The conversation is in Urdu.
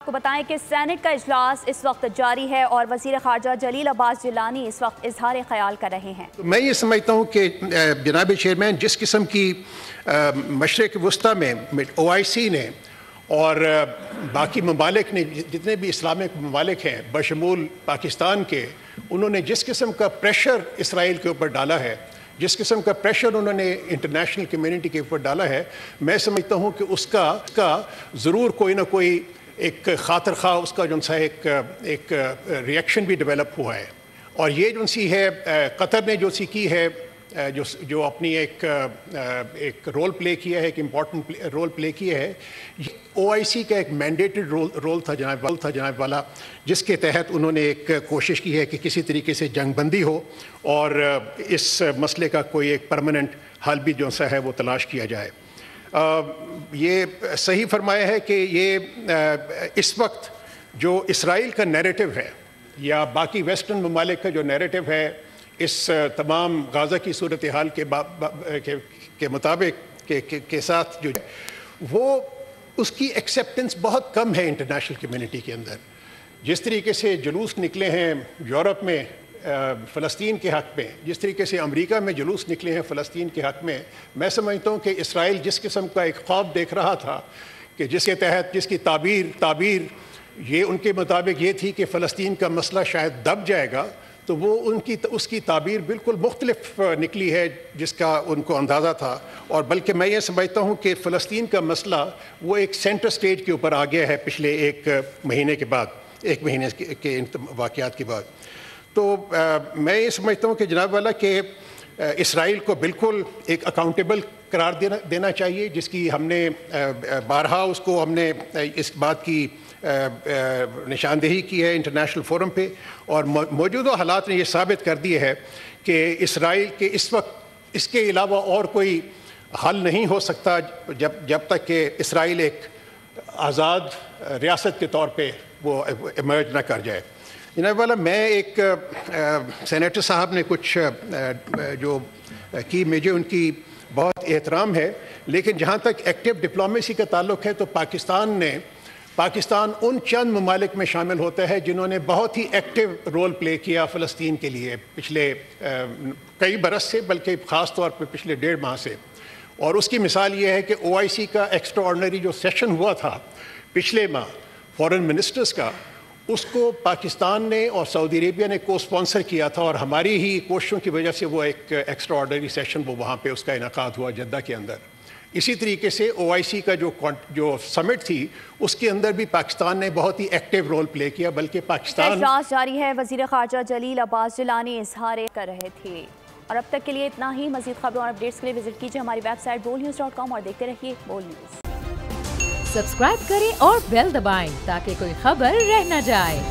کو بتائیں کہ سینٹ کا اجلاس اس وقت جاری ہے اور وزیر خارجہ جلیل عباس جیلانی اس وقت اظہار خیال کر رہے ہیں۔ میں یہ سمجھتا ہوں کہ جناب چیئرمین جس قسم کی مشرق وسطیٰ میں OIC نے اور باقی ممالک نے جتنے بھی اسلامک ممالک ہیں بشمول پاکستان کے، انہوں نے جس قسم کا پریشر اسرائیل کے اوپر ڈالا ہے، جس قسم کا پریشر انہوں نے انٹرنیشنل کمیونٹی کے اوپر ڈالا ہے، میں سمجھتا ہوں کہ اس کا ضرور کوئی نہ کوئی ایک خاطر خواہ اس کا جو سا ایک ریئیکشن بھی ڈیولپ ہوا ہے۔ اور یہ جو سی ہے قطر نے جو سی کی ہے، جو اپنی ایک رول پلے کیا ہے، ایک امپورٹنٹ رول پلے کیا ہے، OIC کا ایک مینڈیٹڈ رول تھا جناب والا، جس کے تحت انہوں نے ایک کوشش کی ہے کہ کسی طریقے سے جنگ بندی ہو اور اس مسئلے کا کوئی ایک پرماننٹ حل بھی جو سا ہے وہ تلاش کیا جائے۔ یہ صحیح فرمایا ہے کہ یہ اس وقت جو اسرائیل کا نیریٹو ہے یا باقی ویسٹرن ممالک کا جو نیریٹو ہے اس تمام غزہ کی صورتحال کے مطابق کے ساتھ جو وہ اس کی ایکسیپٹنس بہت کم ہے انٹرنیشنل کمیونٹی کے اندر۔ جس طریقے سے جلوس نکلے ہیں یورپ میں فلسطین کے حق میں، جس طریقے سے امریکہ میں جلوس نکلے ہیں فلسطین کے حق میں سمجھتا ہوں کہ اسرائیل جس قسم کا ایک خواب دیکھ رہا تھا کہ جس کے تحت جس کی تعبیر یہ ان کے مطابق یہ تھی کہ فلسطین کا مسئلہ شاید دب جائے گا، تو وہ اس کی تعبیر بالکل مختلف نکلی ہے جس کا ان کو اندازہ تھا۔ اور بلکہ میں یہ سمجھتا ہوں کہ فلسطین کا مسئلہ وہ ایک سینٹر سٹیج کے اوپر آ گیا ہے پچھلے ایک مہینے کے واقعات کے بعد۔ تو میں یہ سمجھتا ہوں کہ جناب والا کہ اسرائیل کو بالکل ایک اکاؤنٹیبل قرار دینا چاہیے، جس کی ہم نے بارہا ہم نے اس بات کی نشاندہی کی ہے انٹرنیشنل فورم پہ، اور موجودہ حالات نے یہ ثابت کر دی ہے کہ اسرائیل کے اس وقت اس کے علاوہ اور کوئی حل نہیں ہو سکتا جب تک کہ اسرائیل ایک آزاد ریاست کے طور پہ وہ ایمرج نہ کر جائے۔ جناب والا میں ایک سینیٹر صاحب نے کچھ جو کی مجھے ان کی بہت احترام ہے، لیکن جہاں تک ایکٹیو ڈپلومیسی کا تعلق ہے تو پاکستان ان چند ممالک میں شامل ہوتا ہے جنہوں نے بہت ہی ایکٹیو رول پلے کیا فلسطین کے لیے پچھلے کئی برس سے، بلکہ خاص طور پہ پچھلے 1.5 ماہ سے۔ اور اس کی مثال یہ ہے کہ OIC کا ایکسٹرا آرڈنری جو سیشن ہوا تھا پچھلے ماہ فورن منسٹرز کا، اس کو پاکستان نے اور سعودی عربیہ نے کو اسپانسر کیا تھا، اور ہماری ہی کوششوں کی وجہ سے وہ ایک ایکسٹرا آرڈنری سیشن وہ وہاں پہ اس کا انعقاد ہوا جدہ کے اندر۔ اسی طریقے سے OIC کا جو سمٹ تھی اس کے اندر بھی پاکستان نے بہت ہی ایکٹیو رول پلے کیا، بلکہ پاکستان اجلاس جاری ہے۔ وزیر خارجہ جلیل عباس جیلانی اظہار کر رہے تھے۔ اور اب تک کے لیے اتنا ہی۔ مزید خبروں اور اپڈیٹس کے لیے وزٹ کیجیے ہماری ویب سائٹ bolnews.com اور دیکھتے رہیے بول نیوز۔ سبسکرائب کریں اور بیل دبائیں تاکہ کوئی خبر رہ نہ جائے۔